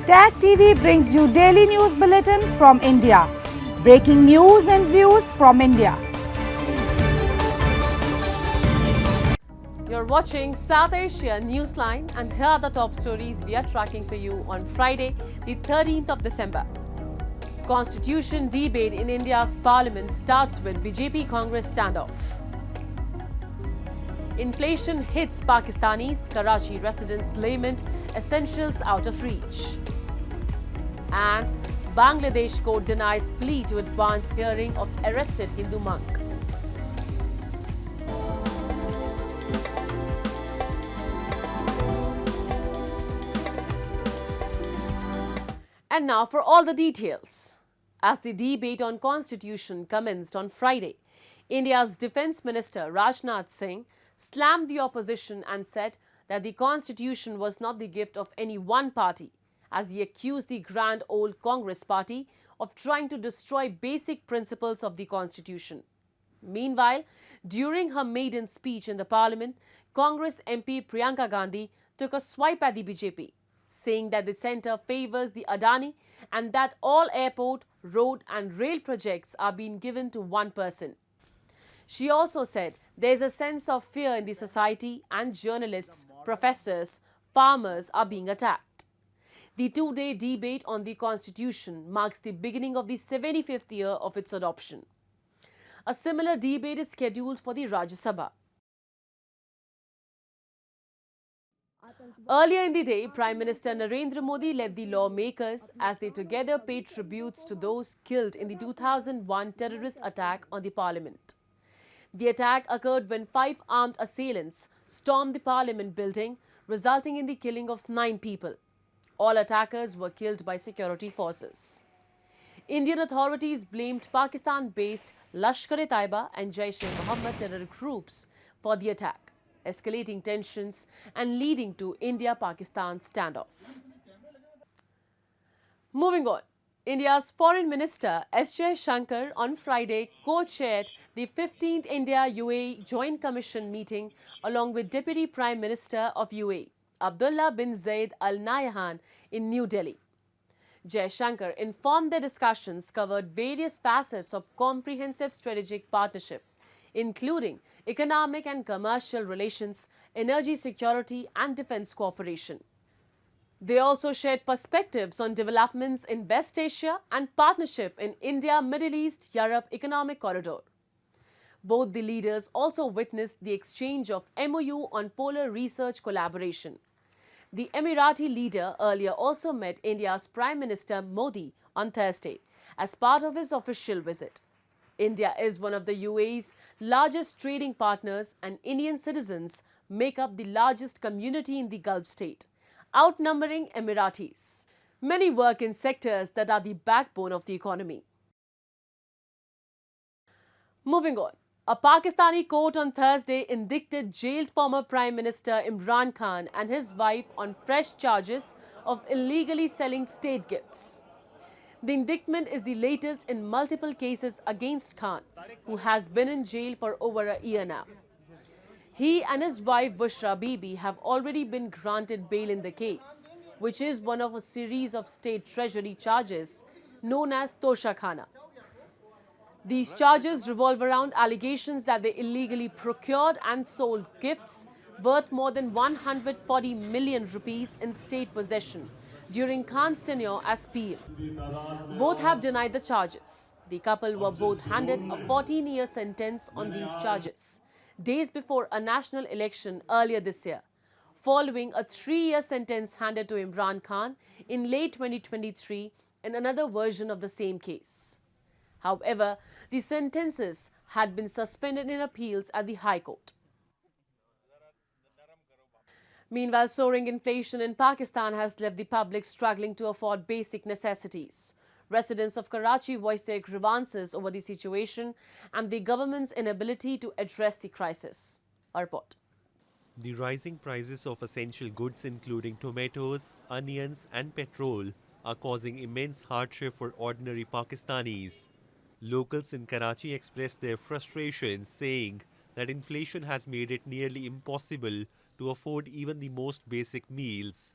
Tag TV brings you daily news bulletin from India. Breaking news and views from India. You're watching South Asia Newsline, and here are the top stories we are tracking for you on Friday, the 13th of December. Constitution debate in India's parliament starts with BJP-Congress standoff. Inflation hits Pakistanis, Karachi residents lament essentials out of reach. And Bangladesh court denies plea to advance hearing of arrested Hindu monk. And now for all the details. As the debate on Constitution commenced on Friday, India's Defence Minister Rajnath Singh slammed the opposition and said that the Constitution was not the gift of any one party, as he accused the grand old Congress party of trying to destroy basic principles of the Constitution. Meanwhile, during her maiden speech in the Parliament, Congress MP Priyanka Gandhi took a swipe at the BJP, saying that the centre favours the Adani and that all airport, road and rail projects are being given to one person. She also said there is a sense of fear in the society and journalists, professors, farmers are being attacked. The two-day debate on the Constitution marks the beginning of the 75th year of its adoption. A similar debate is scheduled for the Rajya Sabha. Earlier in the day, Prime Minister Narendra Modi led the lawmakers as they together paid tributes to those killed in the 2001 terrorist attack on the Parliament. The attack occurred when 5 armed assailants stormed the Parliament building, resulting in the killing of 9 people. All attackers were killed by security forces. Indian authorities blamed Pakistan-based Lashkar-e-Taiba and Jaish-e-Mohammed terror groups for the attack, escalating tensions and leading to India-Pakistan standoff. Moving on, India's Foreign Minister S. Jaishankar on Friday co-chaired the 15th India-UAE Joint Commission meeting along with Deputy Prime Minister of UAE, Abdullah bin Zayed Al Nahyan in New Delhi. Jaishankar informed their discussions covered various facets of comprehensive strategic partnership, including economic and commercial relations, energy security and defense cooperation. They also shared perspectives on developments in West Asia and partnership in India-Middle East-Europe Economic Corridor. Both the leaders also witnessed the exchange of MOU on polar research collaboration. The Emirati leader earlier also met India's Prime Minister Modi on Thursday as part of his official visit. India is one of the UAE's largest trading partners, and Indian citizens make up the largest community in the Gulf state, outnumbering Emiratis. Many work in sectors that are the backbone of the economy. Moving on, a Pakistani court on Thursday indicted jailed former Prime Minister Imran Khan and his wife on fresh charges of illegally selling state gifts. The indictment is the latest in multiple cases against Khan, who has been in jail for over a year now. He and his wife Bushra Bibi have already been granted bail in the case, which is one of a series of state treasury charges known as Tosha Khana. These charges revolve around allegations that they illegally procured and sold gifts worth more than 140 million rupees in state possession during Khan's tenure as PM. Both have denied the charges. The couple were both handed a 14-year sentence on these charges, days before a national election earlier this year, following a 3-year sentence handed to Imran Khan in late 2023 in another version of the same case. However, the sentences had been suspended in appeals at the High Court. Meanwhile, soaring inflation in Pakistan has left the public struggling to afford basic necessities. Residents of Karachi voiced their grievances over the situation and the government's inability to address the crisis. A report. The rising prices of essential goods including tomatoes, onions and petrol are causing immense hardship for ordinary Pakistanis. Locals in Karachi expressed their frustration, saying that inflation has made it nearly impossible to afford even the most basic meals.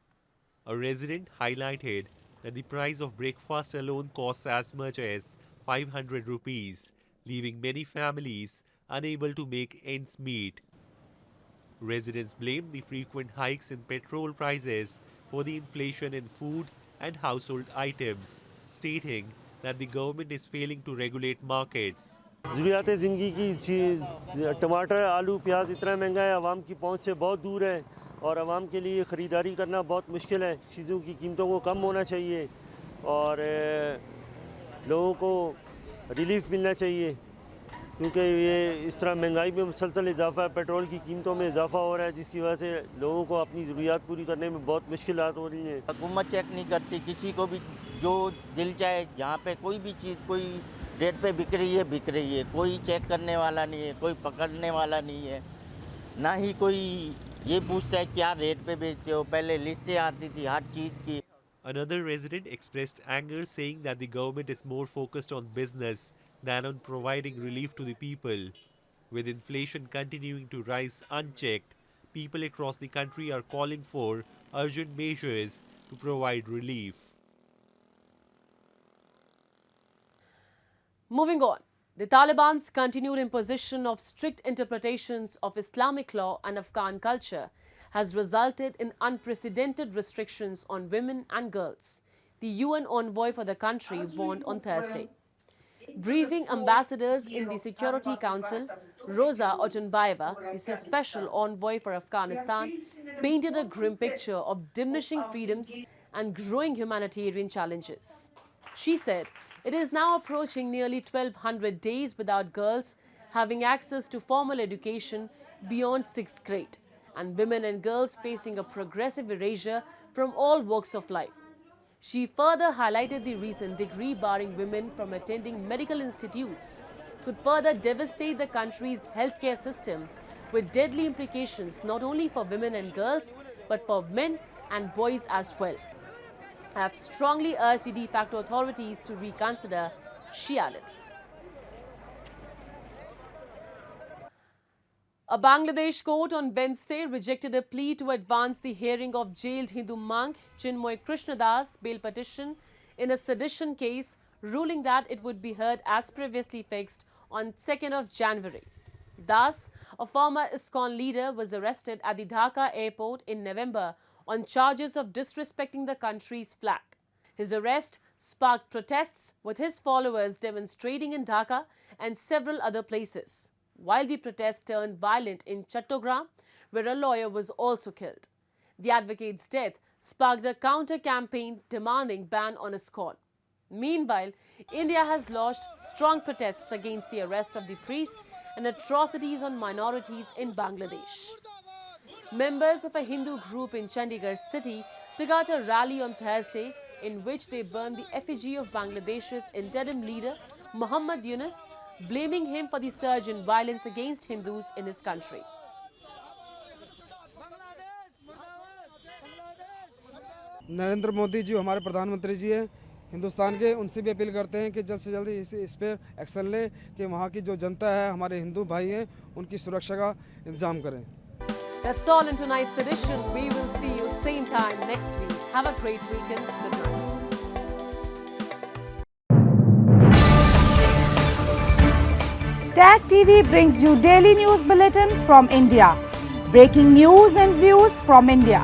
A resident highlighted that the price of breakfast alone costs as much as 500 rupees, leaving many families unable to make ends meet. Residents blame the frequent hikes in petrol prices for the inflation in food and household items, stating that the government is failing to regulate markets. ज़रूरियात ज़िंदगी की चीज़ टमाटर आलू प्याज इतना महंगा है, आवाम की पहुंच से बहुत दूर है और आवाम के लिए ख़रीदारी करना बहुत मुश्किल है। चीज़ों की कीमतों को कम होना चाहिए और लोगों को रिलीफ मिलना चाहिए, क्योंकि ये इस तरह महंगाई में मुसलसल इजाफा है, पेट्रोल की कीमतों में इजाफा हो रहा है, जिसकी वजह से लोगों को अपनी ज़रूरियात पूरी करने में बहुत मुश्किलात हो रही हैं। हुकूमत चेक नहीं करती, किसी को भी जो दिल चाहे जहाँ पे कोई भी चीज़ कोई रेट पे बिक रही है, कोई चेक करने वाला नहीं है, कोई पकड़ने वाला नहीं है, ना ही कोई ये पूछता है क्या रेट पे बेचते हो। पहले लिस्टें आती थी हर चीज़ की। Another resident expressed anger, saying that the government is more focused on business than on providing relief to the people. With inflation continuing to rise unchecked, people across the country are calling for urgent measures to provide relief. Moving on, the Taliban's continued imposition of strict interpretations of Islamic law and Afghan culture has resulted in unprecedented restrictions on women and girls, the UN envoy for the country warned on Thursday. Briefing ambassadors in the Security Council, Rosa Otunbayeva, the special envoy for Afghanistan, painted a grim picture of diminishing freedoms and growing humanitarian challenges. She said it is now approaching nearly 1,200 days without girls having access to formal education beyond 6th grade, and women and girls facing a progressive erasure from all walks of life. She further highlighted the recent decree barring women from attending medical institutes could further devastate the country's healthcare system, with deadly implications not only for women and girls but for men and boys as well. I have strongly urged the de facto authorities to reconsider, she added. A Bangladesh court on Wednesday rejected a plea to advance the hearing of jailed Hindu monk Chinmoy Krishnadas' bail petition in a sedition case, ruling that it would be heard as previously fixed on 2nd of January. Thus, a former ISKCON leader was arrested at the Dhaka airport in November on charges of disrespecting the country's flag. His arrest sparked protests, with his followers demonstrating in Dhaka and several other places, while the protests turned violent in Chattogram, where a lawyer was also killed. The advocate's death sparked a counter-campaign demanding ban on ISKCON. Meanwhile, India has launched strong protests against the arrest of the priest and atrocities on minorities in Bangladesh. Members of a Hindu group in Chandigarh city took out a rally on Thursday in which they burned the effigy of Bangladesh's interim leader, Muhammad Yunus, blaming him for the surge in violence against Hindus in his country. Narendra Modi ji हमारे प्रधानमंत्री जी हैं हिंदुस्तान के, उनसे भी appeal करते हैं कि जल्द से जल्द इस पर एक्शन लें कि वहाँ की जो जनता है, हमारे हिंदू भाई हैं, उनकी सुरक्षा का इंतजाम करें. That's all in tonight's edition. We will see you same time next week. Have a great weekend. Good night. Tag TV brings you daily news bulletin from India. Breaking news and views from India.